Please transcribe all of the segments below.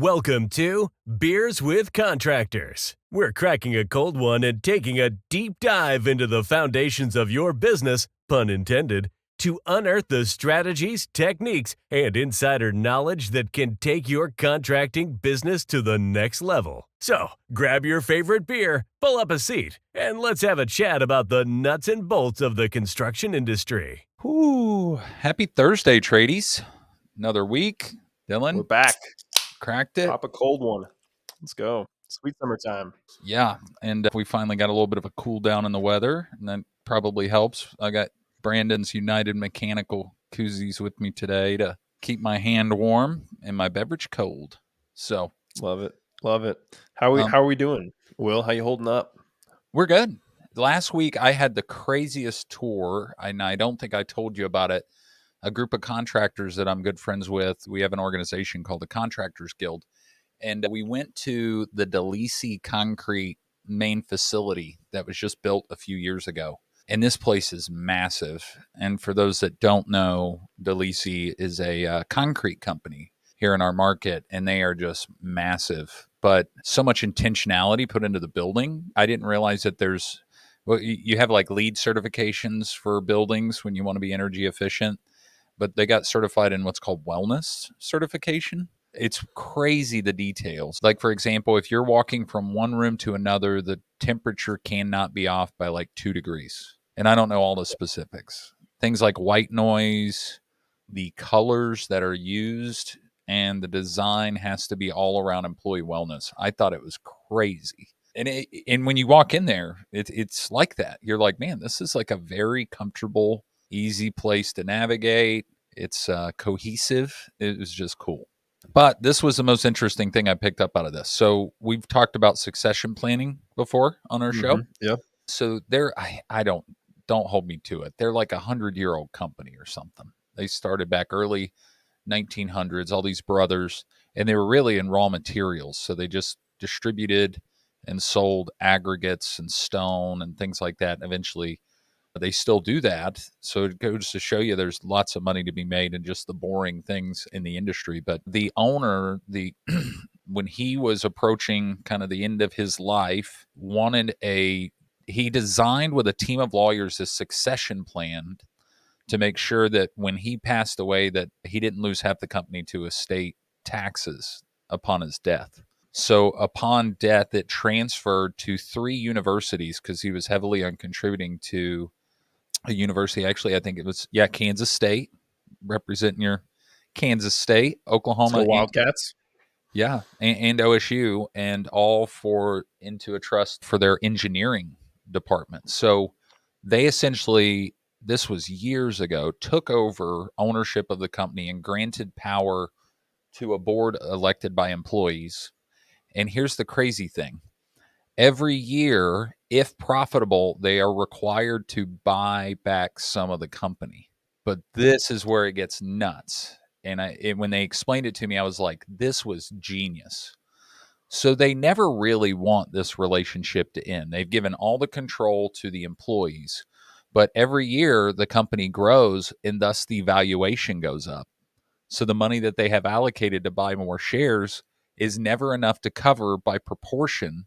Welcome to Beers with Contractors. We're cracking a cold one and taking a deep dive into the foundations of your business, pun intended, to unearth the strategies, techniques, and insider knowledge that can take your contracting business to the next level. So, grab your favorite beer, pull up a seat, and let's have a chat about the nuts and bolts of the construction industry. Ooh, happy Thursday, tradies. Another week. Dylan, We're back. cracked it. Pop a cold one. Let's go. Sweet summertime. Yeah, and we finally got a little bit of a cool down in the weather, and that probably helps. I got Brandon's United Mechanical koozies with me today to keep my hand warm and my beverage cold. So Love it. Love it. How are we doing? Will, how you holding up? we're good. Last week I had the craziest tour, and I don't think I told you about it. A group of contractors that I'm good friends with. We have an organization called the Contractors Guild. And we went to the Delisi concrete main facility that was just built a few years ago. And this place is massive. And for those that don't know, Delisi is a concrete company here in our market, and they are just massive. But so much intentionality put into the building. I didn't realize that you have like LEED certifications for buildings when you want to be energy efficient, but they got certified in what's called wellness certification. It's crazy, the details. Like, for example, if you're walking from one room to another, the temperature cannot be off by like 2 degrees. And I don't know all the specifics. Things like white noise, the colors that are used, and the design has to be all around employee wellness. I thought it was crazy. And when you walk in there, it's like that. You're like, man, this is like a very comfortable, easy place to navigate. It's cohesive. It was just cool. But this was the most interesting thing I picked up out of this. So we've talked about succession planning before on our show. Yeah. So I don't hold me to it. They're like 100-year-old company or something. They started back early 1900s, all these brothers, and they were really in raw materials. So they just distributed and sold aggregates and stone and things like that. Eventually, they still do that. So it goes to show you there's lots of money to be made in just the boring things in the industry. But the owner, when he was approaching kind of the end of his life, he designed with a team of lawyers a succession plan to make sure that when he passed away, that he didn't lose half the company to estate taxes upon his death. So upon death, it transferred to 3 universities because he was heavily contributing to a university. Actually, I think it was, Kansas State, representing your Kansas State, Oklahoma. Wildcats. And OSU, and all into a trust for their engineering department. So they essentially, this was years ago, took over ownership of the company and granted power to a board elected by employees. And here's the crazy thing. Every year, if profitable, they are required to buy back some of the company. But this is where it gets nuts. And when they explained it to me, I was like, this was genius. So they never really want this relationship to end. They've given all the control to the employees. But every year, the company grows, and thus the valuation goes up. So the money that they have allocated to buy more shares is never enough to cover by proportion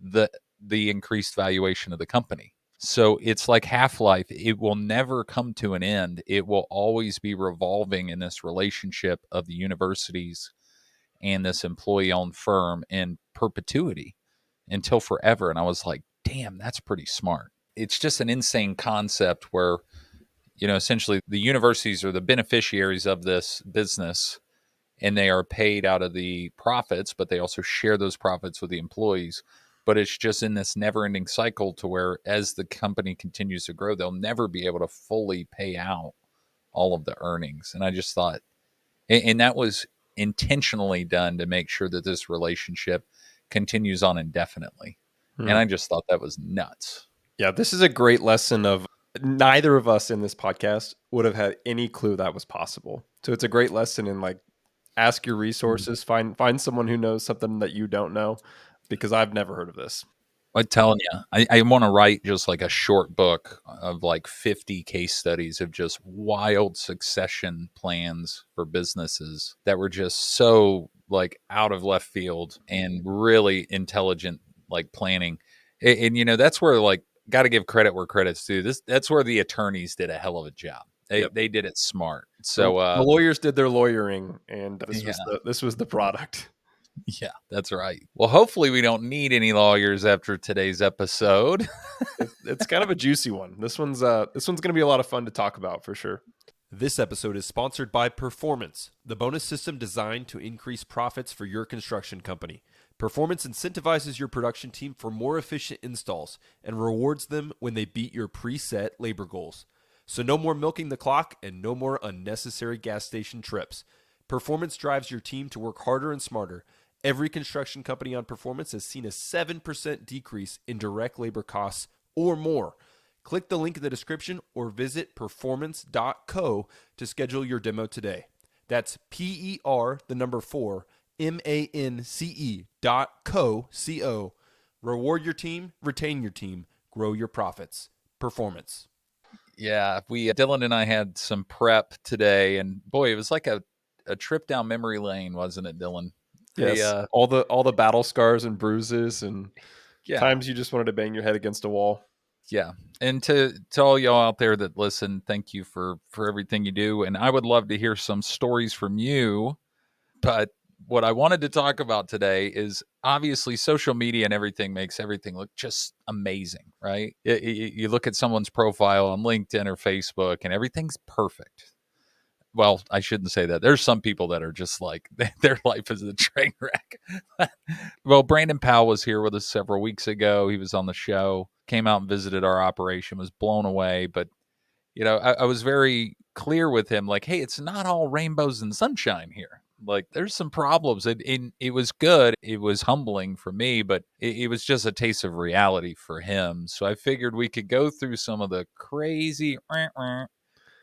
the increased valuation of the company. So it's like Half-Life. It will never come to an end. It will always be revolving in this relationship of the universities and this employee-owned firm in perpetuity until forever. And I was like, damn, that's pretty smart. It's just an insane concept where, essentially the universities are the beneficiaries of this business, and they are paid out of the profits, but they also share those profits with the employees. But it's just in this never-ending cycle to where, as the company continues to grow, they'll never be able to fully pay out all of the earnings. And I just thought, and that was intentionally done to make sure that this relationship continues on indefinitely. And I just thought that was nuts. Yeah, this is a great lesson of neither of us in this podcast would have had any clue that was possible. So it's a great lesson in, like, ask your resources, find someone who knows something that you don't know, because I've never heard of this. I'm telling you, I want to write just like a short book of like 50 case studies of just wild succession plans for businesses that were just so like out of left field and really intelligent like planning. And that's where like got to give credit where credit's due. That's where the attorneys did a hell of a job. Yep. They did it smart. The So lawyers did their lawyering, and yeah, this was the product. yeah, that's right. Well, hopefully we don't need any lawyers after today's episode. It's kind of a juicy one. This one's going to be a lot of fun to talk about for sure. This episode is sponsored by Performance, the bonus system designed to increase profits for your construction company. Performance incentivizes your production team for more efficient installs and rewards them when they beat your preset labor goals. So no more milking the clock and no more unnecessary gas station trips. Performance drives your team to work harder and smarter. Every construction company on Performance has seen a 7% decrease in direct labor costs or more. Click the link in the description or visit performance.co to schedule your demo today. That's PER, the number 4, MANCE.co. Reward your team, retain your team, grow your profits. Performance. Yeah, Dylan and I had some prep today, and boy, it was like a trip down memory lane, wasn't it, Dylan? Yes, all the battle scars and bruises and Yeah, times you just wanted to bang your head against a wall. yeah. And to all y'all out there that listen, thank you for everything you do. And I would love to hear some stories from you. But what I wanted to talk about today is obviously social media and everything makes everything look just amazing, right? You look at someone's profile on LinkedIn or Facebook and everything's perfect. Well, I shouldn't say that. There's some people that are just like their life is a train wreck. Well, Brandon Powell was here with us several weeks ago. He was on the show, came out and visited our operation, was blown away. But, I was very clear with him, like, hey, it's not all rainbows and sunshine here. Like, there's some problems. It was good. It was humbling for me, but it was just a taste of reality for him. So I figured we could go through some of the crazy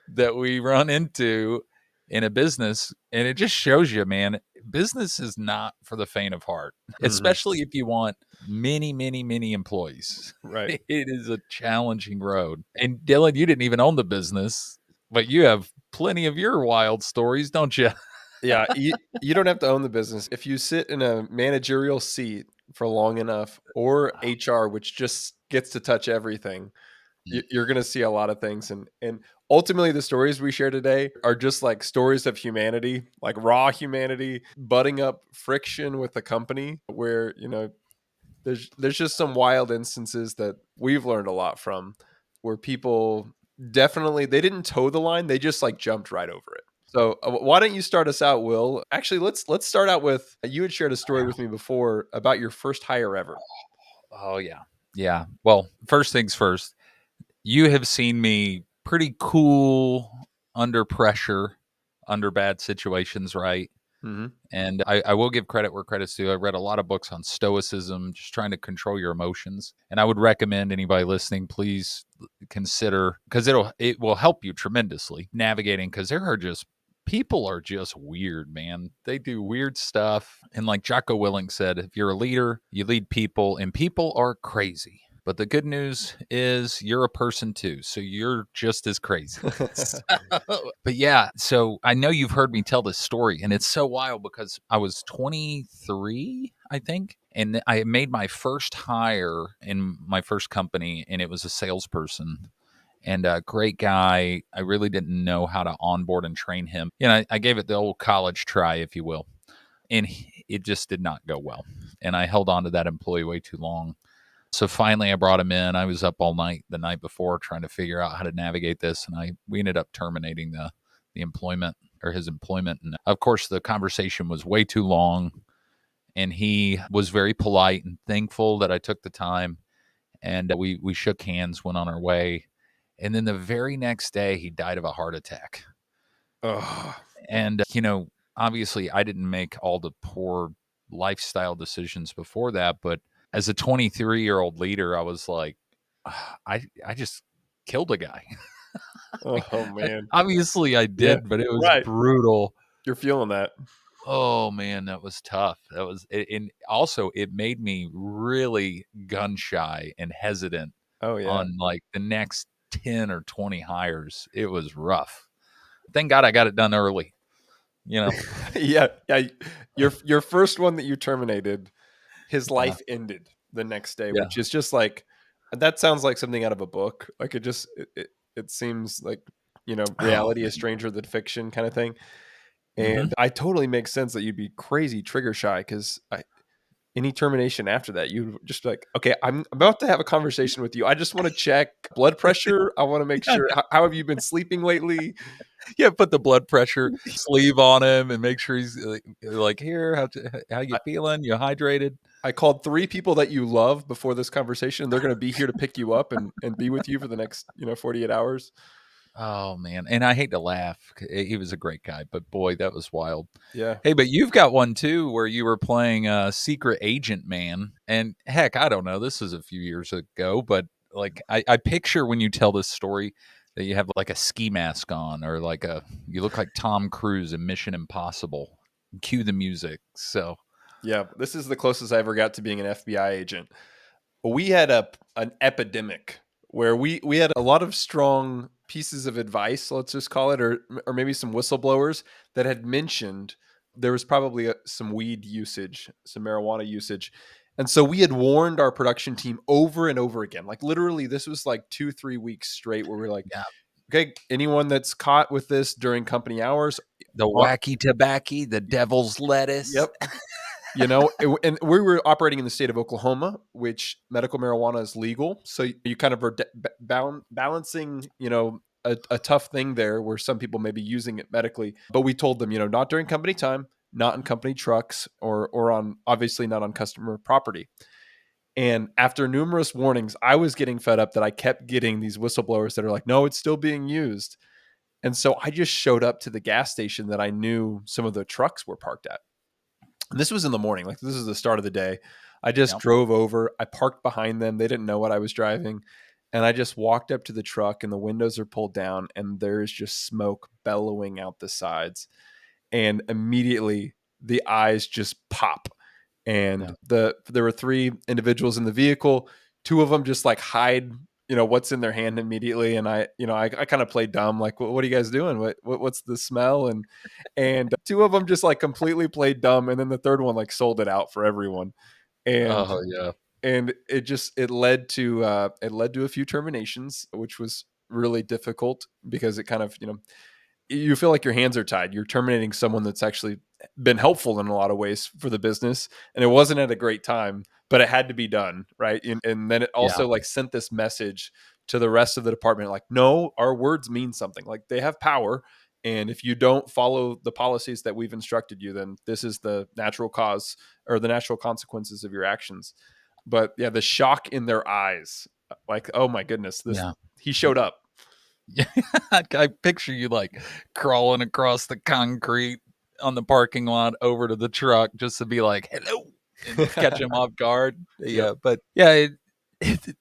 that we run into in a business, and it just shows you, man, business is not for the faint of heart, especially if you want many employees. Right. It is a challenging road. And Dylan, you didn't even own the business, but you have plenty of your wild stories, don't you? Yeah, you don't have to own the business. If you sit in a managerial seat for long enough, or HR, which just gets to touch everything, you're going to see a lot of things. And ultimately, the stories we share today are just like stories of humanity, like raw humanity, butting up friction with the company where, there's just some wild instances that we've learned a lot from, where people definitely, they didn't toe the line, they just like jumped right over it. So why don't you start us out, Will? Actually, let's start out with, you had shared a story with me before about your first hire ever. Oh, yeah. Yeah. Well, first things first, you have seen me pretty cool under pressure, under bad situations, right? Mm-hmm. And I will give credit where credit's due. I read a lot of books on stoicism, just trying to control your emotions. And I would recommend anybody listening, please consider, because it will help you tremendously navigating, because people are just weird, man. They do weird stuff. And like Jocko Willink said, if you're a leader, you lead people, and people are crazy. But the good news is you're a person too, so you're just as crazy. But yeah, so I know you've heard me tell this story, and it's so wild because I was 23, I think, and I made my first hire in my first company, and it was a salesperson. And a great guy. I really didn't know how to onboard and train him. I gave it the old college try, if you will, and it just did not go well. And I held on to that employee way too long. So finally, I brought him in. I was up all night the night before trying to figure out how to navigate this, and we ended up terminating the employment, or his employment. And of course, the conversation was way too long, and he was very polite and thankful that I took the time. And we shook hands, went on our way, and then the very next day, he died of a heart attack. Oh. And obviously, I didn't make all the poor lifestyle decisions before that, but as a 23-year-old leader, I was like, I just killed a guy. Oh man. Obviously I Yeah. did, but it was Right. brutal. You're feeling that. Oh man, that was tough. That was it, and also it made me really gun shy and hesitant Oh yeah. on like the next 10 or 20 hires. It was rough. Thank God I got it done early. Yeah. Your first one that you terminated, his life ended the next day, Yeah. which is just like, that sounds like something out of a book. Like it seems like, Oh, reality is stranger than fiction kind of thing. hmm And I totally makes sense that you'd be crazy trigger shy, because any termination after that, you just like, okay, I'm about to have a conversation with you. I just want to check blood pressure. I want to make sure. How have you been sleeping lately? Yeah, put the blood pressure sleeve on him and make sure he's like, here, how you I, feeling? You hydrated? I called 3 people that you love before this conversation. They're going to be here to pick you up and be with you for the next 48 hours. Oh man, and I hate to laugh. He was a great guy, but boy, that was wild. Yeah. Hey, but you've got one too where you were playing secret agent man, and heck, I don't know. This is a few years ago, but like I picture when you tell this story that you have like a ski mask on, or like you look like Tom Cruise in Mission Impossible. Cue the music. So Yeah. This is the closest I ever got to being an FBI agent. We had an epidemic where we had a lot of strong pieces of advice, let's just call it, or maybe some whistleblowers that had mentioned there was probably some weed usage, some marijuana usage. And so we had warned our production team over and over again. Like literally, this was like 2-3 weeks straight where we're like, yeah, okay, anyone that's caught with this during company hours, the wacky tobacco, the devil's lettuce. yep, and we were operating in the state of Oklahoma, which medical marijuana is legal. So you kind of are balancing, a tough thing there where some people may be using it medically. But we told them, not during company time, not in company trucks, or on, obviously not on customer property. And after numerous warnings, I was getting fed up that I kept getting these whistleblowers that are like, no, it's still being used. And so I just showed up to the gas station that I knew some of the trucks were parked at. And this was in the morning, like this is the start of the day. I just Yep. drove over. I parked behind them. They didn't know what I was driving. And I just walked up to the truck, and the windows are pulled down, and there's just smoke bellowing out the sides. And immediately the eyes just pop. And Yeah. there were 3 individuals in the vehicle. 2 of them just like hide, what's in their hand immediately. And I kind of played dumb, like, what are you guys doing? What's the smell? And 2 of them just like completely played dumb. And then the third one like sold it out for everyone. And Oh yeah. it led to a few terminations, which was really difficult because it kind of, you feel like your hands are tied. You're terminating someone that's actually been helpful in a lot of ways for the business, and it wasn't at a great time, but it had to be done, right? And then it Yeah. also like sent this message to the rest of the department, like, no, our words mean something. Like they have power, and if you don't follow the policies that we've instructed you, then this is the natural cause or the natural consequences of your actions. But yeah, the shock in their eyes, like, oh my goodness, this Yeah. he showed up. Yeah, I picture you like crawling across the concrete on the parking lot over to the truck just to be like, "Hello," and catch him off guard. Yep. Yeah, but yeah,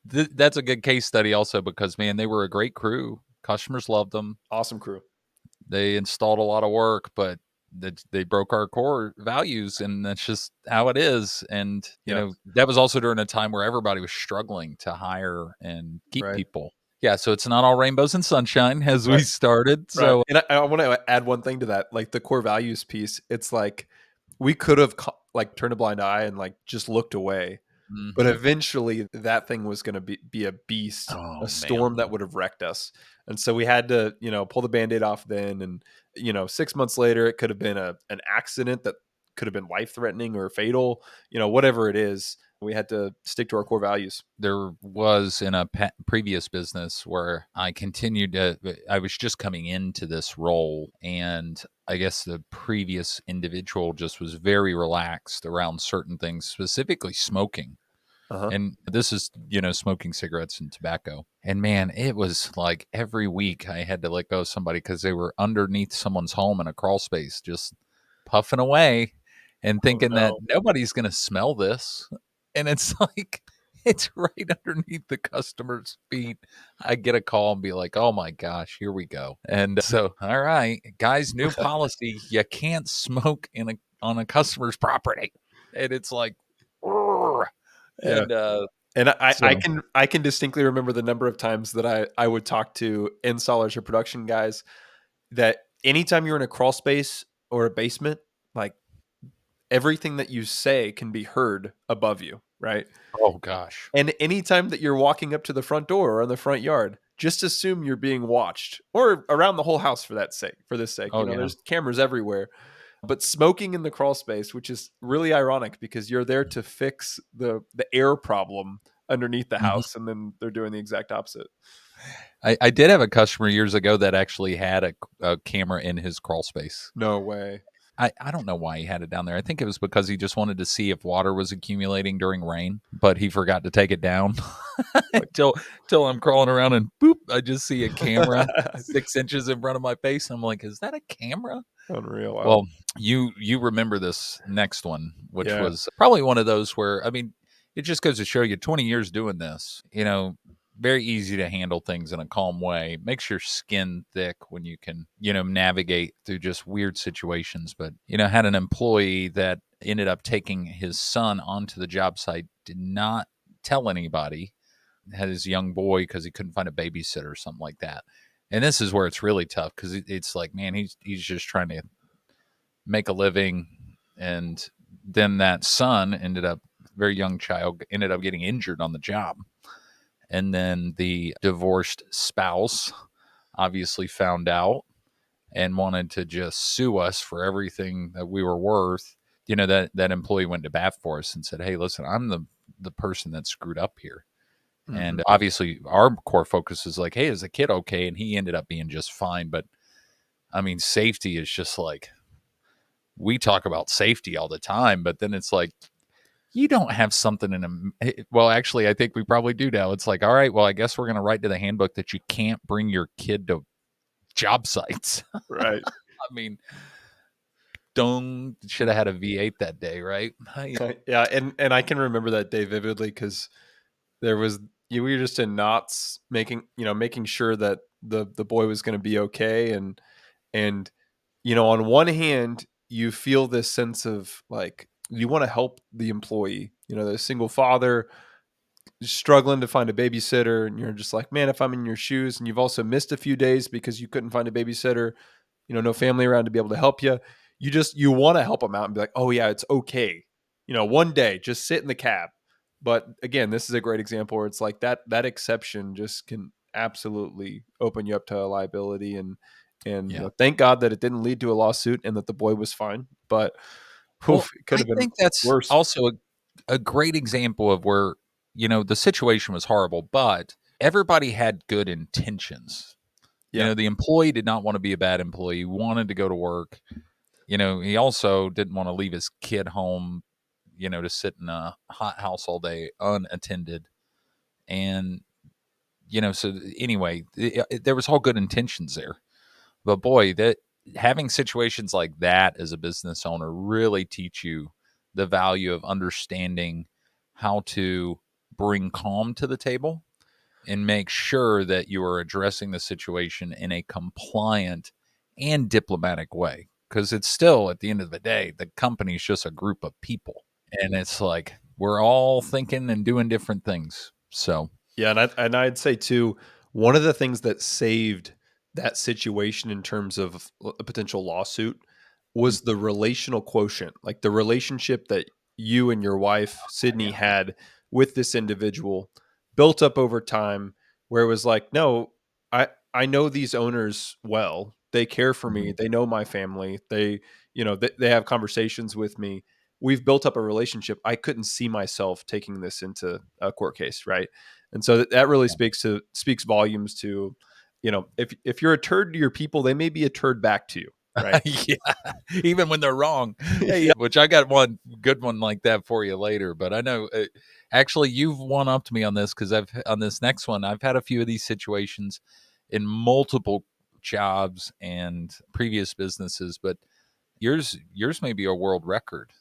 that's a good case study also because man, they were a great crew. Customers loved them. Awesome crew. They installed a lot of work, but they broke our core values, and that's just how it is. And Yeah. that was also during a time where everybody was struggling to hire and keep Right. people. Yeah, so it's not all rainbows and sunshine as we Right. started. Right. So And I want to add one thing to that, like the core values piece. It's like we could have like turned a blind eye and like just looked away, but mhm. eventually that thing was going to be a beast, Oh a man, storm that would have wrecked us. And so we had to, pull the Band-Aid off then. And, 6 months later, it could have been an accident that could have been life-threatening or fatal, whatever it is. We had to stick to our core values. there was in a previous business where I was just coming into this role, and I guess the previous individual just was very relaxed around certain things, specifically smoking. Uh-huh. And this is, smoking cigarettes and tobacco. And man, it was like every week I had to let go of somebody because they were underneath someone's home in a crawl space, just puffing away and Oh, thinking that no. nobody's going to smell this. And it's like, it's right underneath the customer's feet. I get a call and be like, oh my gosh, here we go. And so, all right, guys, new policy. You can't smoke on a customer's property. And it's like, "Urgh." Yeah. And And I so can distinctly remember the number of times that I would talk to installers or production guys that anytime you're in a crawl space or a basement, like everything that you say can be heard above you, right? Oh gosh. And anytime that you're walking up to the front door or in the front yard, just assume you're being watched, or around the whole house for that sake. For this sake, Oh yeah. there's cameras everywhere. But smoking in the crawl space, which is really ironic because you're there to fix the air problem underneath the Mhm. house, and then they're doing the exact opposite. I did have a customer years ago that actually had a camera in his crawl space. No way. I don't know why he had it down there. I think it was because he just wanted to see if water was accumulating during rain, but he forgot to take it down. Till I'm crawling around and boop, I just see a camera 6 inches in front of my face. I'm like, is that a camera? Unreal. Wow. Well, you remember this next one, which Yeah. was probably one of those where, I mean, it just goes to show you 20 years doing this, very easy to handle things in a calm way. Makes your skin thick when you can, navigate through just weird situations. But, had an employee that ended up taking his son onto the job site, did not tell anybody, had his young boy because he couldn't find a babysitter or something like that. And this is where it's really tough because it's like, man, he's just trying to make a living. And then that son very young child, ended up getting injured on the job. And then the divorced spouse obviously found out and wanted to just sue us for everything that we were worth. That employee went to bat for us and said, hey, listen, I'm the person that screwed up here. And Mhm. obviously our core focus is like, hey, is the kid okay? And he ended up being just fine. But I mean, safety is just like, we talk about safety all the time, but then it's like, you don't have something well, actually, I think we probably do now. It's like, all right, well, I guess we're going to write to the handbook that you can't bring your kid to job sites. Right. I mean, should have had a V8 that day, right? Yeah, and I can remember that day vividly because there was we were just in knots making sure that the boy was going to be okay, and on one hand you feel this sense of like you want to help the employee, the single father struggling to find a babysitter, and you're just like, man, if I'm in your shoes, and you've also missed a few days because you couldn't find a babysitter, no family around to be able to help you. You want to help them out and be like, oh yeah, it's okay. One day, just sit in the cab. But again, this is a great example where it's like that exception just can absolutely open you up to a liability, and Yeah. thank God that it didn't lead to a lawsuit and that the boy was fine. But Well, it could I have been think that's worse. also a great example of where, the situation was horrible, but everybody had good intentions. Yeah. The employee did not want to be a bad employee, he wanted to go to work. He also didn't want to leave his kid home, to sit in a hot house all day unattended. And, so anyway, there was all good intentions there. But boy, that having situations like that as a business owner really teach you the value of understanding how to bring calm to the table and make sure that you are addressing the situation in a compliant and diplomatic way. Because it's still, at the end of the day, the company is just a group of people. And it's like we're all thinking and doing different things. So, Yeah, and I'd say too, one of the things that saved that situation in terms of a potential lawsuit mm, was the relational quotient, like the relationship that you and your wife Sydney yeah. had with this individual built up over time, where it was like, no, I know these owners well. They care for me. Mhm. They know my family. They have conversations with me. We've built up a relationship. I couldn't see myself taking this into a court case, right? And so that really speaks volumes to, if you're a turd to your people, they may be a turd back to you, right? Yeah, even when they're wrong. Hey, Yeah. which I got one good one like that for you later. But I know, actually, you've one upped me on this because on this next one, I've had a few of these situations in multiple jobs and previous businesses, but yours may be a world record.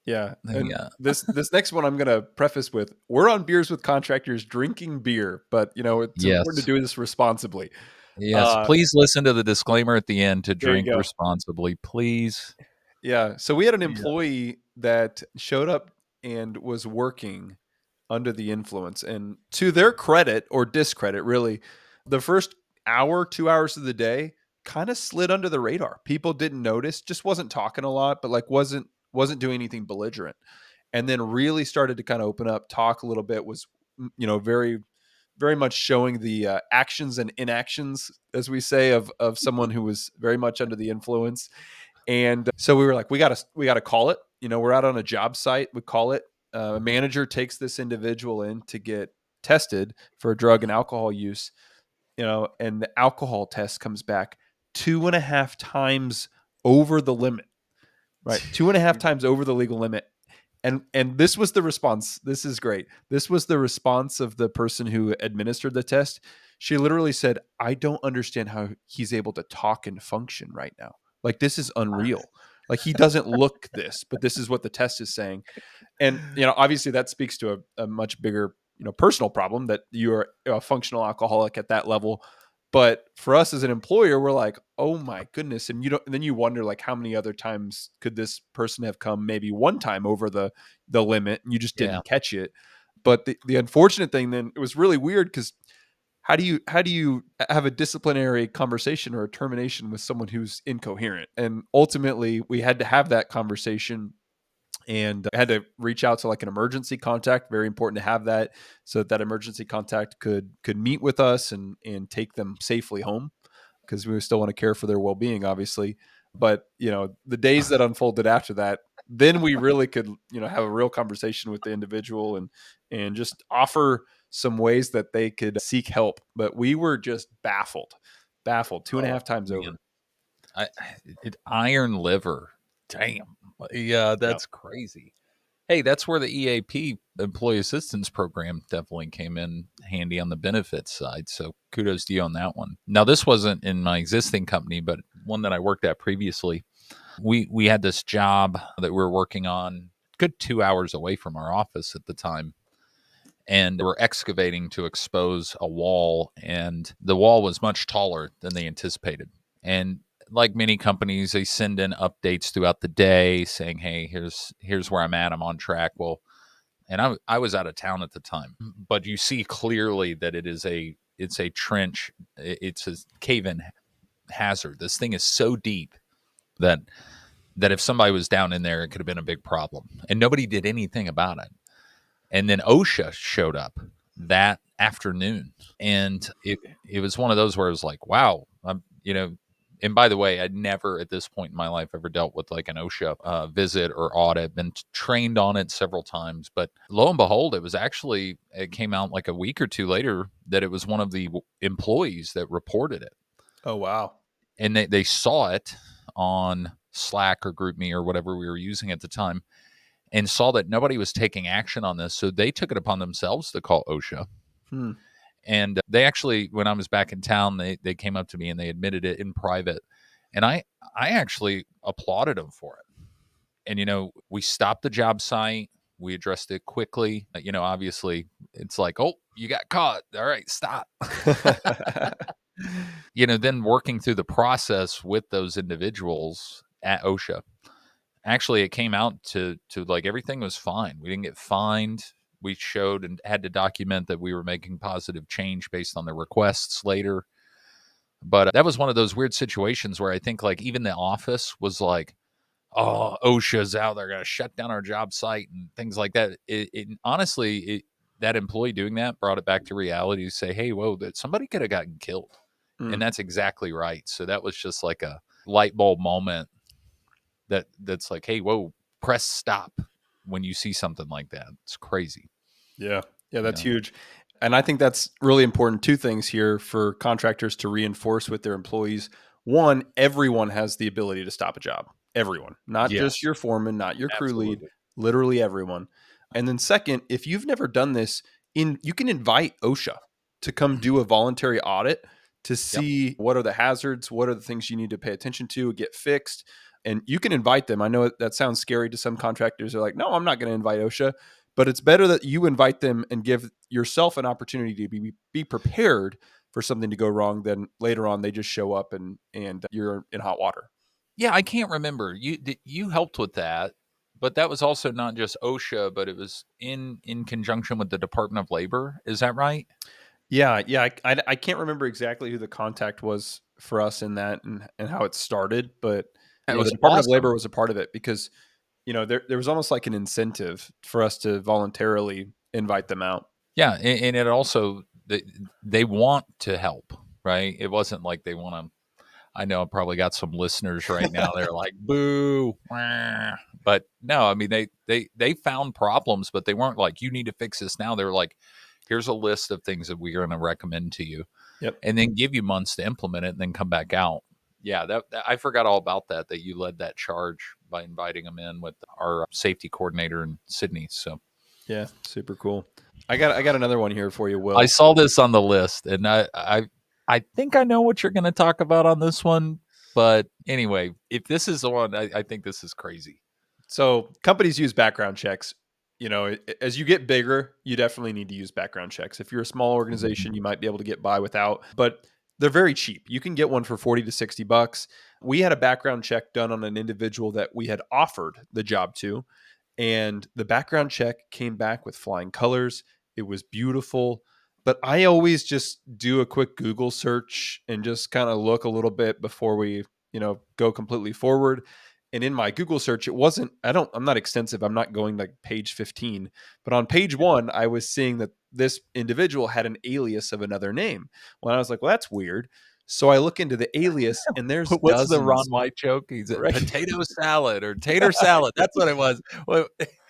Yeah. And Yeah, this next one I'm going to preface with, we're on Beers with Contractors drinking beer, but it's important to yes, do this responsibly. yes. Uh, Please listen to the disclaimer at the end to there you drink go. responsibly, please. Yeah. So we had an Yeah. employee that showed up and was working under the influence. And to their credit or discredit, really, the first hour, 2 hours of the day, kind of slid under the radar. People didn't notice, just wasn't talking a lot, but like wasn't doing anything belligerent. And then really started to kind of open up, talk a little bit, was very very much showing the actions and inactions, as we say, of someone who was very much under the influence. And so we were like, we gotta call it. We're out on a job site. We call it. A manager takes this individual in to get tested for drug and alcohol use. And the alcohol test comes back 2.5 times over the limit. Right, 2.5 times over the legal limit. And this was the response. This is great. This was the response of the person who administered the test. She literally said, "I don't understand how he's able to talk and function right now. Like, this is unreal. Like, he doesn't look this, but this is what the test is saying." And obviously that speaks to a much bigger personal problem, that you are a functional alcoholic at that level. But for us as an employer, we're like, oh my goodness. And and then you wonder, like, how many other times could this person have come? Maybe one time over the limit, and you just didn't catch it. But the unfortunate thing, then, it was really weird, because how do you have a disciplinary conversation or a termination with someone who's incoherent? And ultimately, we had to have that conversation, and I had to reach out to like an emergency contact. Very important to have that, so that emergency contact could meet with us and take them safely home, because we still want to care for their well-being, obviously. But the days that unfolded after that, then we really could have a real conversation with the individual, and just offer some ways that they could seek help. But we were just baffled 2.5 times over. Iron liver. Damn. Yeah, that's crazy. Hey, that's where the EAP, Employee Assistance Program, definitely came in handy on the benefits side. So kudos to you on that one. Now, this wasn't in my existing company, but one that I worked at previously. We had this job that we were working on, good 2 hours away from our office at the time. And we're excavating to expose a wall, and the wall was much taller than they anticipated. And like many companies, they send in updates throughout the day saying, "Hey, here's where I'm at. I'm on track." Well, and I was out of town at the time, but you see clearly that it's a trench, it's a cave-in hazard. This thing is so deep that if somebody was down in there, it could have been a big problem, and nobody did anything about it. And then OSHA showed up that afternoon, and it was one of those where it was like, wow, and by the way, I'd never at this point in my life ever dealt with like an OSHA visit or audit, been trained on it several times. But lo and behold, it came out like a week or two later that it was one of the employees that reported it. Oh, wow. And they saw it on Slack or GroupMe or whatever we were using at the time, and saw that nobody was taking action on this. So they took it upon themselves to call OSHA. And they actually, when I was back in town, they came up to me and they admitted it in private. And I actually applauded them for it. And, we stopped the job site. We addressed it quickly. Obviously, it's like, oh, you got caught. All right, stop. Then working through the process with those individuals at OSHA, actually, it came out to like everything was fine. We didn't get fined. We showed and had to document that we were making positive change based on the requests later. But that was one of those weird situations where I think like even the office was like, oh, OSHA's out. They're going to shut down our job site and things like that. Honestly, that employee doing that brought it back to reality to say, hey, whoa, that somebody could have gotten killed. And that's exactly right. So that was just like a light bulb moment that's like, hey, whoa, press stop when you see something like that. It's crazy. Yeah, that's huge. And I think that's really important. Two things here for contractors to reinforce with their employees. One, everyone has the ability to stop a job. Everyone, not just your foreman, not your crew lead, literally everyone. And then second, if you've never done this, you can invite OSHA to come do a voluntary audit to see what are the hazards, what are the things you need to pay attention to, get fixed. And you can invite them. I know that sounds scary to some contractors. They're like, no, I'm not going to invite OSHA. But it's better that you invite them and give yourself an opportunity to be prepared for something to go wrong than later on they just show up and you're in hot water. Yeah, I can't remember. You helped with that, but that was also not just OSHA, but it was in conjunction with the Department of Labor. Is that right? Yeah. I can't remember exactly who the contact was for us in that and how it started. But That the was Department of awesome. Labor was a part of it because there was almost like an incentive for us to voluntarily invite them out. Yeah, and it also they want to help, right? It wasn't like they want to. I know I probably got some listeners right now. They're like, "Boo!" wah." But no, I mean they found problems, but they weren't like, "You need to fix this now." They were like, "Here's a list of things that we're going to recommend to you," Yep. and then give you months to implement it, and then come back out. Yeah, that I forgot all about that. That you led that charge by inviting them in with our safety coordinator in Sydney. So Yeah, super cool. I got another one here for you, Will. I saw this on the list, and I think I know what you're going to talk about on this one. But anyway, if this is the one, I think this is crazy. So companies use background checks. As you get bigger, you definitely need to use background checks. If you're a small organization, you might be able to get by without, but they're very cheap. You can get one for 40 to 60 bucks. We had a background check done on an individual that we had offered the job to, and the background check came back with flying colors. It was beautiful. But I always just do a quick Google search and just kind of look a little bit before we, go completely forward. And in my Google search, I'm not extensive. I'm not going like page 15, but on page 1, I was seeing that this individual had an alias of another name. Well, I was like, well, that's weird. So I look into the alias and there's What's the Ron dozens. White joke? He's a Right. potato salad or tater salad. That's what it was. Well,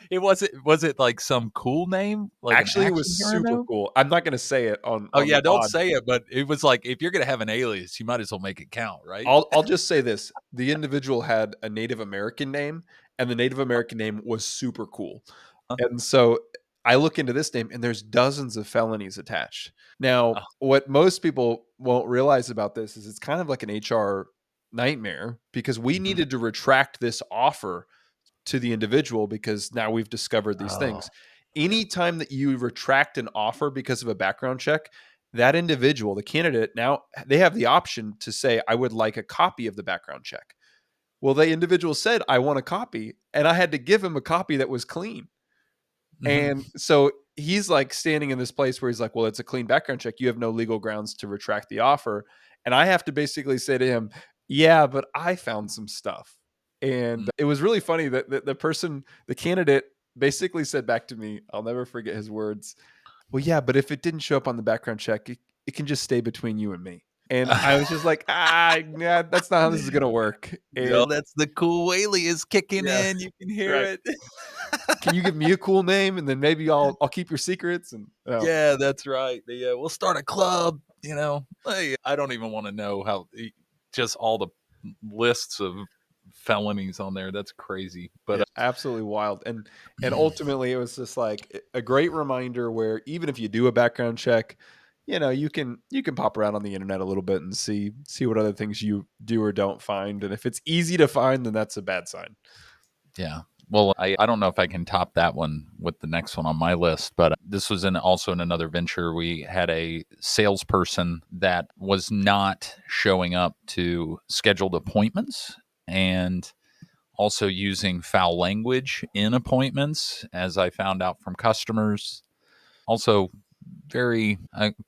it was it like some cool name, like an Actually, it action was hero super name? cool. I'm not going to say it Oh on the yeah, don't pod. say it. But it was like if you're gonna have an alias, you might as well make it count, right? I'll just say this: the individual had a Native American name, and the Native American name was super cool. Huh? And so I look into this name, and there's dozens of felonies attached. Now, Oh, what most people won't realize about this is it's kind of like an HR nightmare because we mhm. needed to retract this offer to the individual because now we've discovered these Oh, things. yeah. Anytime that you retract an offer because of a background check, that individual, the candidate, now they have the option to say, I would like a copy of the background check. Well, the individual said, I want a copy. And I had to give him a copy that was clean. Mhm. And so he's like standing in this place where he's like, well, it's a clean background check. You have no legal grounds to retract the offer. And I have to basically say to him, yeah, but I found some stuff. And it was really funny that the candidate basically said back to me, I'll never forget his words. Well, yeah, but if it didn't show up on the background check, it can just stay between you and me. And I was just like, yeah, that's not how this is going to work. No, And that's the cool alias kicking yeah, in. You can hear right. it. Can you give me a cool name and then maybe I'll keep your secrets? And Yeah, that's right. We'll start a club. Hey, I don't even want to know how just all the lists of felonies on there. That's crazy. But yeah, absolutely wild. And ultimately it was just like a great reminder where even if you do a background check, you can pop around on the internet a little bit and see what other things you do or don't find. And if it's easy to find, then that's a bad sign. yeah. Well, I don't know if I can top that one with the next one on my list, but this was also in another venture. We had a salesperson that was not showing up to scheduled appointments and also using foul language in appointments, as I found out from customers. Also, very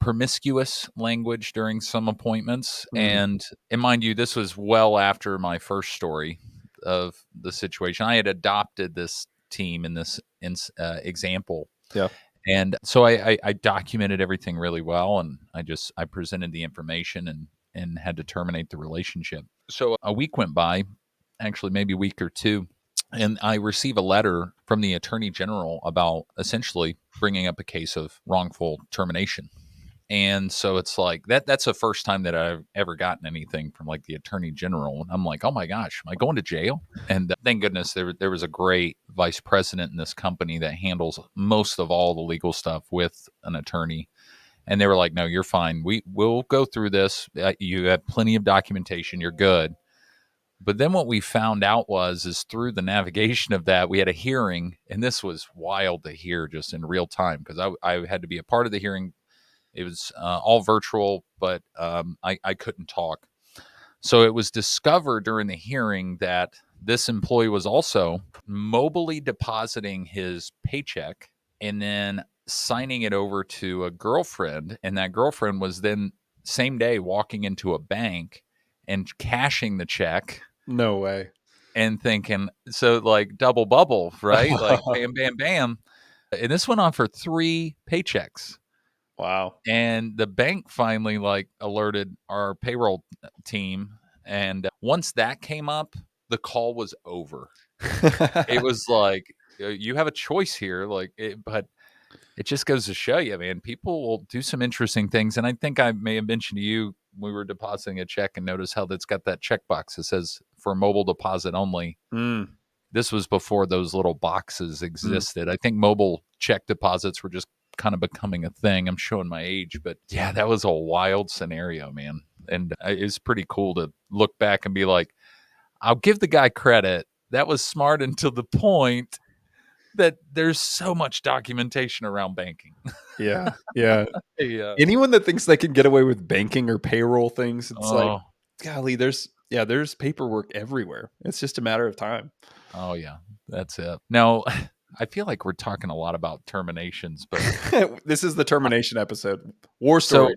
promiscuous language during some appointments. Mm, And mind you, this was well after my first story of the situation. I had adopted this team in this example. yeah. And so I documented everything really well, and I presented the information and had to terminate the relationship. So a week went by, actually maybe a week or two, and I receive a letter from the attorney general about essentially bringing up a case of wrongful termination. And so it's like that's the first time that I've ever gotten anything from like the attorney general. And I'm like, oh my gosh, am I going to jail? And thank goodness there was a great vice president in this company that handles most of all the legal stuff with an attorney. And they were like, no, you're fine. We'll go through this. You have plenty of documentation. You're good. But then what we found out is through the navigation of that, we had a hearing, and this was wild to hear just in real time because I had to be a part of the hearing. It was all virtual, but I couldn't talk. So it was discovered during the hearing that this employee was also mobily depositing his paycheck and then signing it over to a girlfriend. And that girlfriend was then same day walking into a bank and cashing the check No way. and thinking, so like double bubble, right? Like bam, bam, bam. And this went on for 3 paychecks. Wow. And the bank finally like alerted our payroll team. And once that came up, the call was over. It was like, you have a choice here. But it just goes to show you, man, people will do some interesting things. And I think I may have mentioned to you, we were depositing a check and notice how that's got that checkbox that says for mobile deposit only. Mm. This was before those little boxes existed. I think mobile check deposits were just kind of becoming a thing. I'm showing my age, but yeah, that was a wild scenario, man. And it's pretty cool to look back and be like, I'll give the guy credit. That was smart until the point that there's so much documentation around banking. Yeah. Yeah. Yeah. Anyone that thinks they can get away with banking or payroll things, it's like, Oh, golly, there's paperwork everywhere. It's just a matter of time. oh yeah, that's it. Now, I feel like we're talking a lot about terminations, but This is the termination episode. War so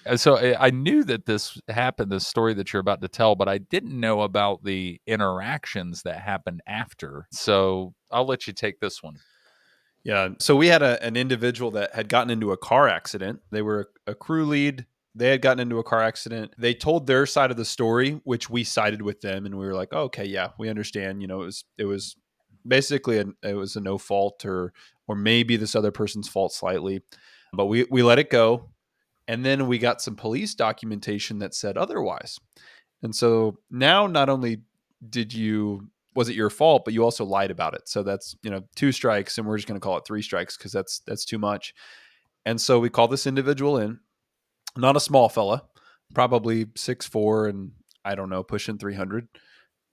stories. I knew that this happened, the story that you're about to tell, but I didn't know about the interactions that happened after. So I'll let you take this one. Yeah. So we had an individual that had gotten into a car accident. They were a crew lead. They had gotten into a car accident. They told their side of the story, which we sided with them, and we were like, oh, "Okay, yeah, we understand." It was basically it was a no fault, or maybe this other person's fault slightly, but we let it go. And then we got some police documentation that said otherwise. And so now not only was it your fault, but you also lied about it. So that's, 2 strikes, and we're just going to call it 3 strikes because that's too much. And so we call this individual in, not a small fella, probably 6'4", and I don't know, pushing 300.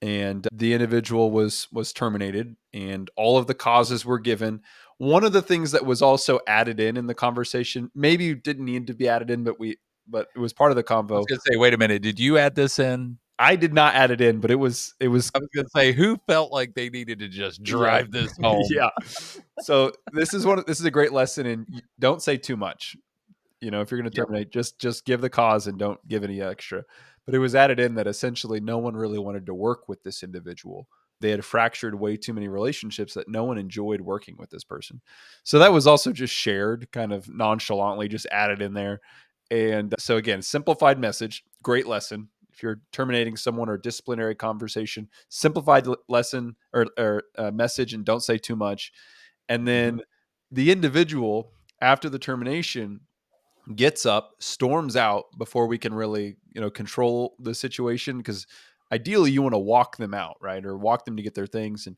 And the individual was terminated, and all of the causes were given. One of the things that was also added in the conversation, maybe didn't need to be added in, but it was part of the I was convo. going to say, wait a minute, did you add this in? I did not add it in, but it was I was going to say, who felt like they needed to just drive this home? Yeah. So this is a great lesson in don't say too much. If you're going to Yep. terminate, just give the cause and don't give any extra. But it was added in that essentially no one really wanted to work with this individual. They had fractured way too many relationships that no one enjoyed working with this person. So that was also just shared kind of nonchalantly, just added in there. And so again, simplified message, great lesson. If you're terminating someone or disciplinary conversation, simplified lesson or message, and don't say too much. And then the individual after the termination gets up, storms out before we can really, control the situation, because ideally you want to walk them out, right? Or walk them to get their things. And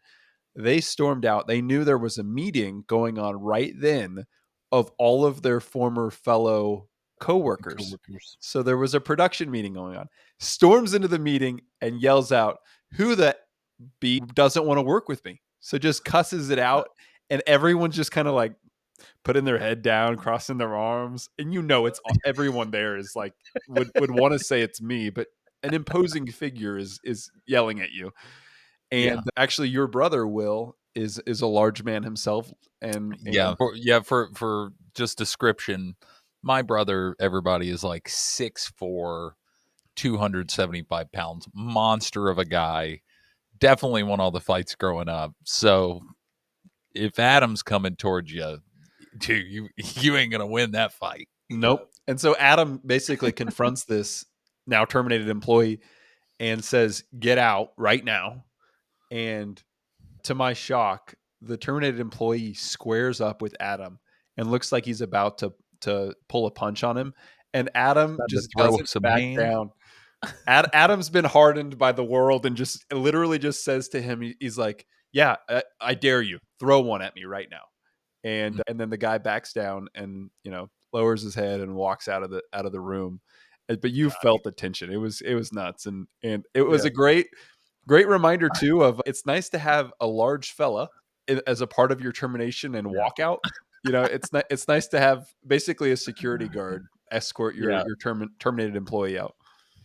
they stormed out. They knew there was a meeting going on right then of all of their former fellow coworkers. So there was a production meeting going on. Storms into the meeting and yells out, "Who the B doesn't want to work with me?" So just cusses it out, and everyone's just kind of like putting their head down, crossing their arms, and it's everyone there is like would want to say it's me, but an imposing figure is yelling at you. Yeah. And actually, your brother Will is a large man himself, and Yeah. For just description, my brother, everybody is like 6'4", 275 pounds, monster of a guy. Definitely won all the fights growing up. So if Adam's coming towards you, dude, you ain't gonna win that fight. nope. And so Adam basically confronts this now terminated employee and says, "Get out right now." And to my shock, the terminated employee squares up with Adam and looks like he's about to pull a punch on him. And Adam Time to just throw doesn't some back hands. down. Adam's been hardened by the world and just literally just says to him, he's like, "Yeah, I dare you. Throw one at me right now." And then the guy backs down and lowers his head and walks out of the room. But you felt the tension. It was nuts, and it was Yeah. a great reminder too of it's nice to have a large fella as a part of your termination and Yeah. walkout. It's nice to have basically a security guard escort Yeah. your terminated employee out.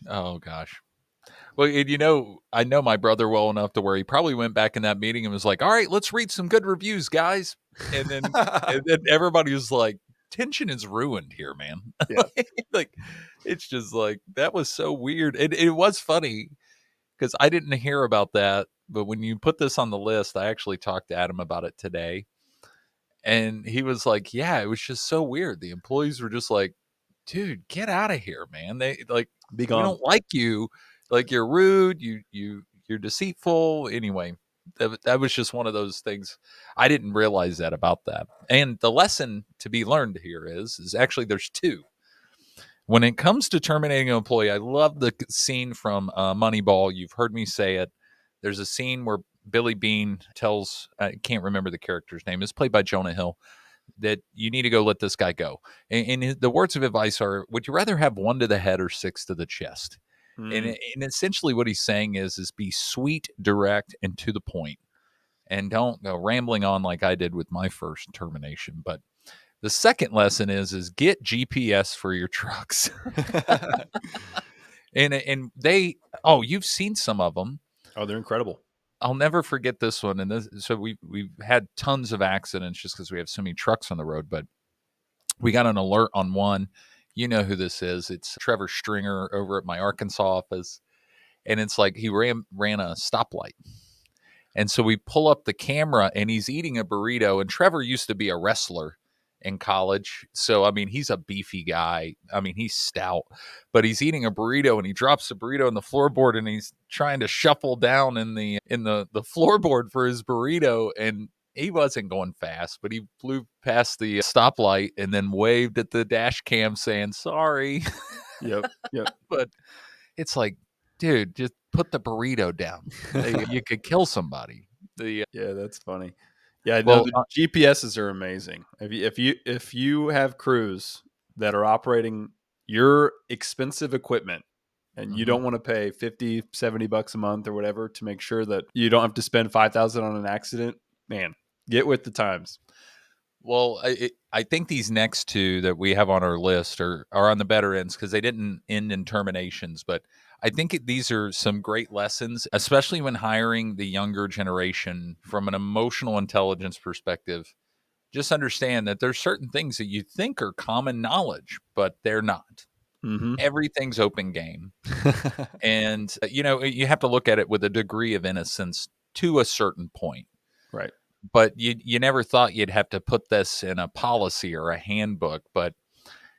Oh gosh. Well, and I know my brother well enough to where he probably went back in that meeting and was like, "All right, let's read some good reviews, guys." And then everybody was like tension is ruined here, man. Yeah. Like, it's just like, that was so weird. It was funny because I didn't hear about that. But when you put this on the list, I actually talked to Adam about it today. And he was like, yeah, it was just so weird. The employees were just like, dude, get out of here, man. They like, Be we gone. don't like you. Like, you're rude. You're deceitful. Anyway, that was just one of those things. I didn't realize that about that. And the lesson to be learned here is actually there's two. When it comes to terminating an employee, I love the scene from Moneyball. You've heard me say it. There's a scene where Billy Bean tells, I can't remember the character's name, it's played by Jonah Hill, that you need to go let this guy go. And the words of advice are, would you rather have one to the head or six to the chest? And essentially what he's saying is be sweet, direct, and to the point. And don't go rambling on like I did with my first termination. But the second lesson is get GPS for your trucks. And they, you've seen some of them. Oh, they're incredible. I'll never forget this one. And this, so we've had tons of accidents just because we have so many trucks on the road. But we got an alert on one. You know who this is? It's Trevor Stringer over at my Arkansas office, and it's like he ran a stoplight. And so we pull up the camera, and he's eating a burrito. And Trevor used to be a wrestler in college, so I mean, he's a beefy guy. I mean, he's stout, but he's eating a burrito, and he drops the burrito on the floorboard, and he's trying to shuffle down in the floorboard for his burrito, and he wasn't going fast, but he flew past the stoplight and then waved at the dash cam saying sorry. Yep. But it's like, dude, just put the burrito down. You could kill somebody. Yeah, that's funny. Yeah, Well, no, the GPSs are amazing. If you have crews that are operating your expensive equipment and you don't want to pay 50, 70 bucks a month or whatever to make sure that you don't have to spend 5,000 on an accident, man, get with the times. Well, I think these next two that we have on our list are on the better ends because they didn't end in terminations. But I think these are some great lessons, especially when hiring the younger generation from an emotional intelligence perspective. Just understand that there's certain things that you think are common knowledge, but they're not. Mm-hmm. Everything's open game. And, you have to look at it with a degree of innocence to a certain point. Right. But you never thought you'd have to put this in a policy or a handbook, but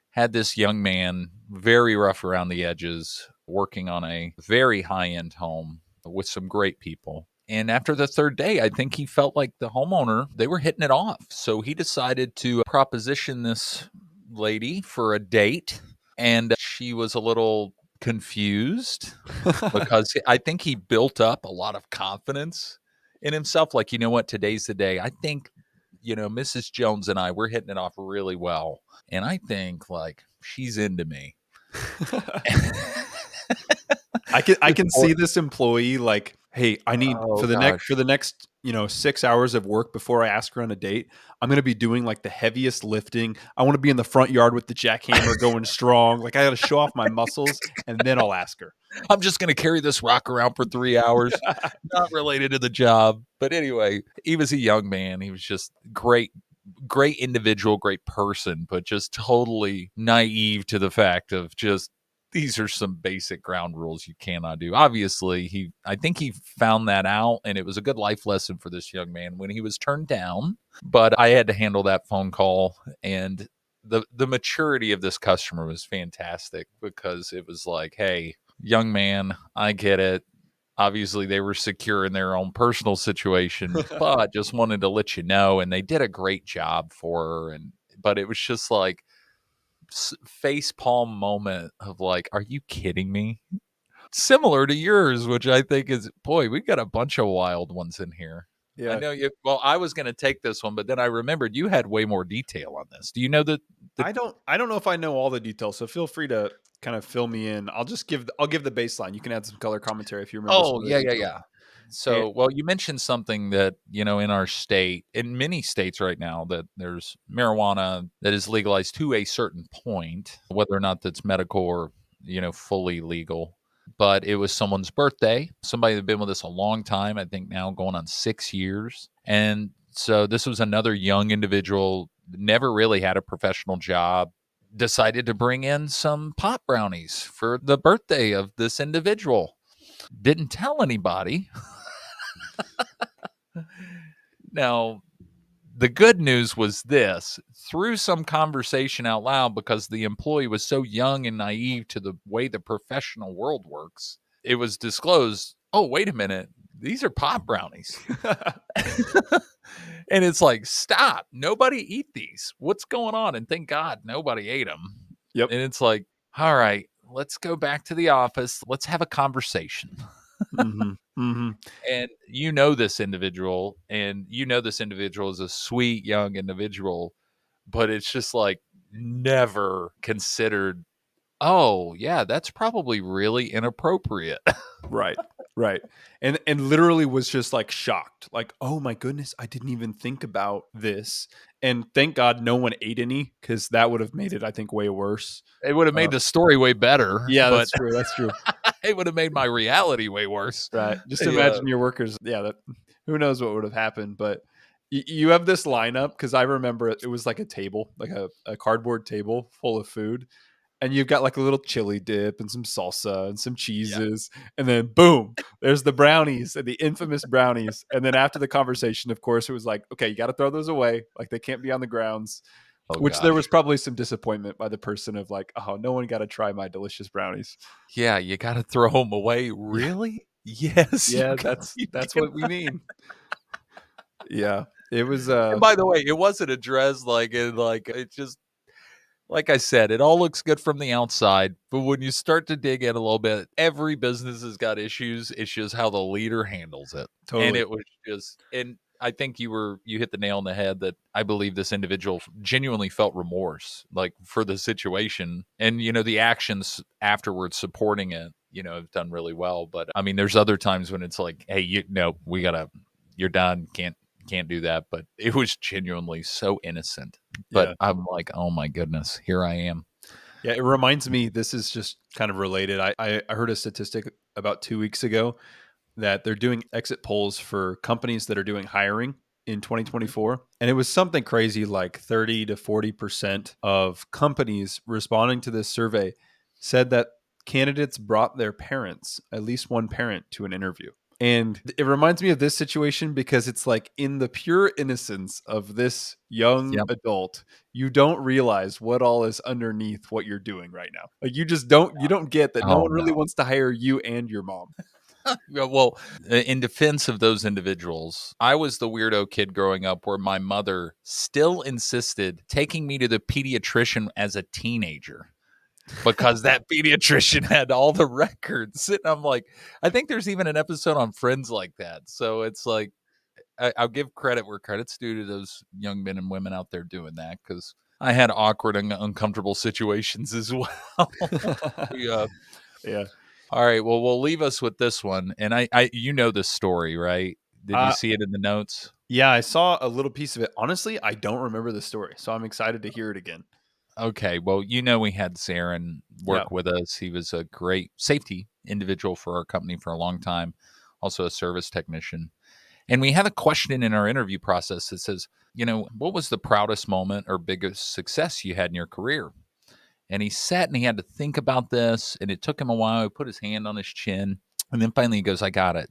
had this young man, very rough around the edges, working on a very high-end home with some great people. And after the third day, I think he felt like the homeowner, they were hitting it off. So he decided to proposition this lady for a date. And she was a little confused because I think he built up a lot of confidence in himself. Like, you know what? Today's the day. I think, Mrs. Jones and we're hitting it off really well. And I think, like, she's into me. I can see this employee like, hey, I need for the next 6 hours of work before I ask her on a date, I'm going to be doing like the heaviest lifting. I want to be in the front yard with the jackhammer going strong. Like, I got to show off my muscles and then I'll ask her. I'm just going to carry this rock around for 3 hours. Not related to the job. But anyway, he was a young man. He was just great individual, great person, but just totally naive to the fact of just, these are some basic ground rules you cannot do. Obviously, I think he found that out, and it was a good life lesson for this young man when he was turned down. But I had to handle that phone call, and the maturity of this customer was fantastic because it was like, hey, young man, I get it. Obviously, they were secure in their own personal situation, but just wanted to let you know. And they did a great job for her. But it was just like face palm moment of like, are you kidding me? Similar to yours, which I think is, boy, we got a bunch of wild ones in here. Yeah. I know you. Well, I was going to take this one, but then I remembered you had way more detail on this. Do you know that? I don't know if I know all the details, so feel free to kind of fill me in. I'll give the baseline. You can add some color commentary if you remember. Oh, yeah. So, well, you mentioned something that, in our state, in many states right now, that there's marijuana that is legalized to a certain point, whether or not that's medical or, fully legal. But it was someone's birthday, somebody that had been with us a long time, I think now going on 6 years. And so this was another young individual never really had a professional job, decided to bring in some pot brownies for the birthday of this individual. Didn't tell anybody. Now, the good news was this: through some conversation out loud, because the employee was so young and naive to the way the professional world works, it was disclosed, oh, wait a minute, these are pot brownies. And it's like, stop, nobody eat these. What's going on? And thank God nobody ate them. Yep. And it's like, all right, let's go back to the office. Let's have a conversation. And you know this individual, and you know this individual is a sweet young individual, but it's just like never considered, oh yeah, that's probably really inappropriate. Right. Right. And literally was just like shocked. Like, oh my goodness, I didn't even think about this. And thank God no one ate any, because that would have made it, I think, way worse. It would have made the story way better, Yeah, but that's true. That's true. it would have made my reality way worse. Right. Just Yeah. imagine your workers. Yeah, that, who knows what would have happened. But you have this lineup, because I remember it was like a table, like a cardboard table full of food. And you've got like a little chili dip and some salsa and some cheeses. And then boom, there's the brownies, and the infamous brownies. And then after the conversation, of course, it was like, okay, you got to throw those away. Like, they can't be on the grounds. Oh, Which there gosh. was probably some disappointment by the person of like, oh, no one got to try my delicious brownies. Yeah, you got to throw them away. Really? Yes. Yeah, that's what we mean. Yeah, it was. And by the way, it wasn't addressed it just, like I said, it all looks good from the outside, but when you start to dig in a little bit, every business has got issues. It's just how the leader handles it. Totally. And it was just, and I think you hit the nail on the head that I believe this individual genuinely felt remorse, like, for the situation. And, the actions afterwards supporting it, have done really well. But I mean, there's other times when it's like, hey, you're done. Can't do that. But it was genuinely so innocent. But Yeah. I'm like, oh my goodness, here I am. Yeah, it reminds me, this is just kind of related. I heard a statistic about 2 weeks ago that they're doing exit polls for companies that are doing hiring in 2024. And it was something crazy, like 30 to 40% of companies responding to this survey said that candidates brought their parents, at least one parent, to an interview. And it reminds me of this situation, because it's like, in the pure innocence of this young adult, you don't realize what all is underneath what you're doing right now. Like, you don't get that no one really wants to hire you and your mom. Yeah, well, in defense of those individuals, I was the weirdo kid growing up where my mother still insisted taking me to the pediatrician as a teenager, because that pediatrician had all the records. And I'm like, I think there's even an episode on Friends like that. So it's like, I'll give credit where credit's due to those young men and women out there doing that, because I had awkward and uncomfortable situations as well. Yeah. All right. Well, we'll leave us with this one. And I this story, right? Did you see it in the notes? Yeah, I saw a little piece of it. Honestly, I don't remember the story, so I'm excited to hear it again. Okay. Well, we had Zarin work with us. He was a great safety individual for our company for a long time, also a service technician. And we had a question in our interview process that says, what was the proudest moment or biggest success you had in your career? And he sat and he had to think about this, and it took him a while. He put his hand on his chin, and then finally he goes, I got it.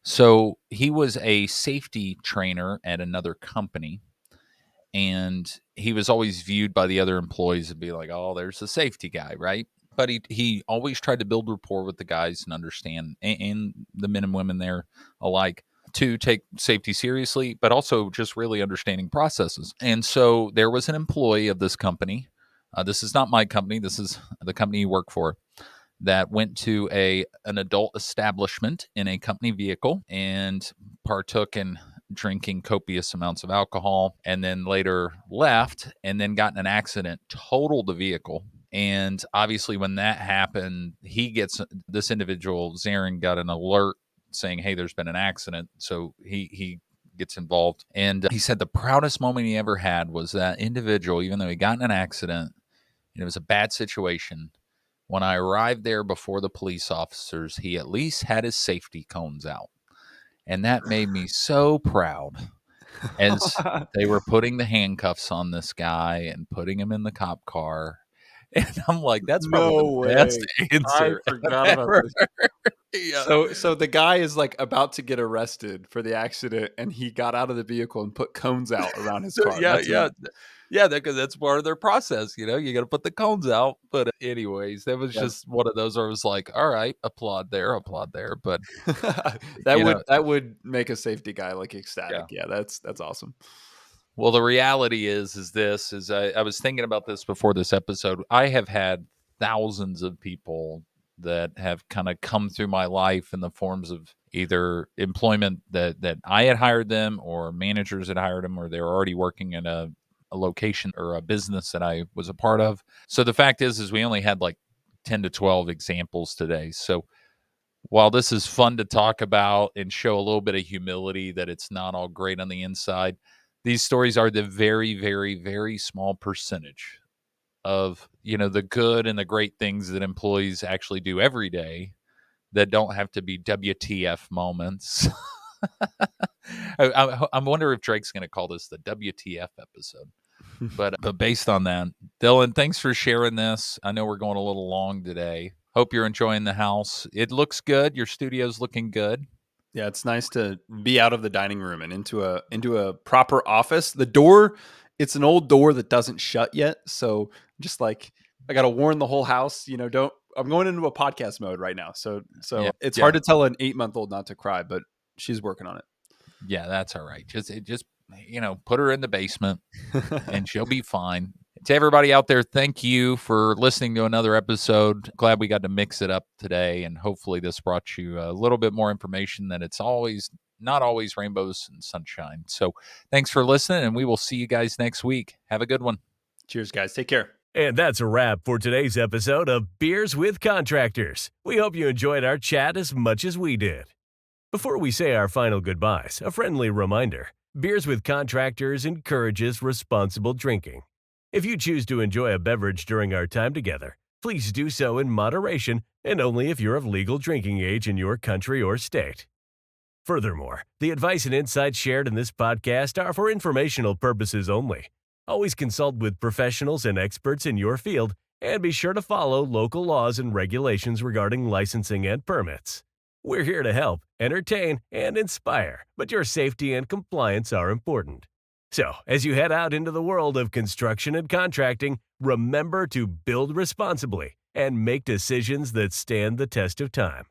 So he was a safety trainer at another company, and he was always viewed by the other employees to be like, oh, there's a safety guy, right? But he always tried to build rapport with the guys and understand, and the men and women there alike, to take safety seriously, but also just really understanding processes. And so there was an employee of this company. This is not my company. This is the company you work for, that went to an adult establishment in a company vehicle and partook in drinking copious amounts of alcohol, and then later left and then got in an accident, totaled the vehicle. And obviously when that happened, this individual, Zarin, got an alert saying, hey, there's been an accident. So he gets involved. And he said the proudest moment he ever had was that individual, even though he got in an accident and it was a bad situation, when I arrived there before the police officers, he at least had his safety cones out. And that made me so proud. as they were putting the handcuffs on this guy and putting him in the cop car. And I'm like, that's probably No the best way. answer I forgot I've about ever this. heard. Yeah. So the guy is like about to get arrested for the accident, and he got out of the vehicle and put cones out around his car. Yeah, yeah. Yeah, because that's part of their process, you got to put the cones out. But anyways, that was Yeah. just one of those where I was like, all right, applaud there. But that would make a safety guy like ecstatic. Yeah. Yeah, that's awesome. Well, the reality is I was thinking about this before this episode. I have had thousands of people that have kind of come through my life in the forms of either employment that I had hired them, or managers had hired them, or they were already working in a location or a business that I was a part of. So the fact is we only had like 10 to 12 examples today. So while this is fun to talk about and show a little bit of humility that it's not all great on the inside, these stories are the very, very, very small percentage of, the good and the great things that employees actually do every day that don't have to be WTF moments. I wonder if Drake's going to call this the WTF episode. But based on that, Dylan, thanks for sharing this. I know we're going a little long today. Hope you're enjoying the house. It looks good. Your studio's looking good. Yeah, it's nice to be out of the dining room and into a proper office. The door, it's an old door that doesn't shut yet, so just like I got to warn the whole house, don't I'm going into a podcast mode right now. So Yeah, it's yeah. hard to tell an 8-month-old not to cry, but she's working on it. Yeah, that's all right. Just put her in the basement and she'll be fine. To everybody out there, thank you for listening to another episode. Glad we got to mix it up today, and hopefully this brought you a little bit more information that it's not always rainbows and sunshine. So thanks for listening, and we will see you guys next week. Have a good one. Cheers, guys. Take care. And that's a wrap for today's episode of Beers with Contractors. We hope you enjoyed our chat as much as we did. Before we say our final goodbyes, a friendly reminder. Beers with Contractors encourages responsible drinking. If you choose to enjoy a beverage during our time together, please do so in moderation and only if you're of legal drinking age in your country or state. Furthermore, the advice and insights shared in this podcast are for informational purposes only. Always consult with professionals and experts in your field, and be sure to follow local laws and regulations regarding licensing and permits. We're here to help, entertain, and inspire, but your safety and compliance are important. So, as you head out into the world of construction and contracting, remember to build responsibly and make decisions that stand the test of time.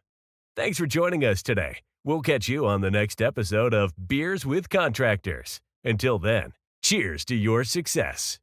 Thanks for joining us today. We'll catch you on the next episode of Beers with Contractors. Until then, cheers to your success.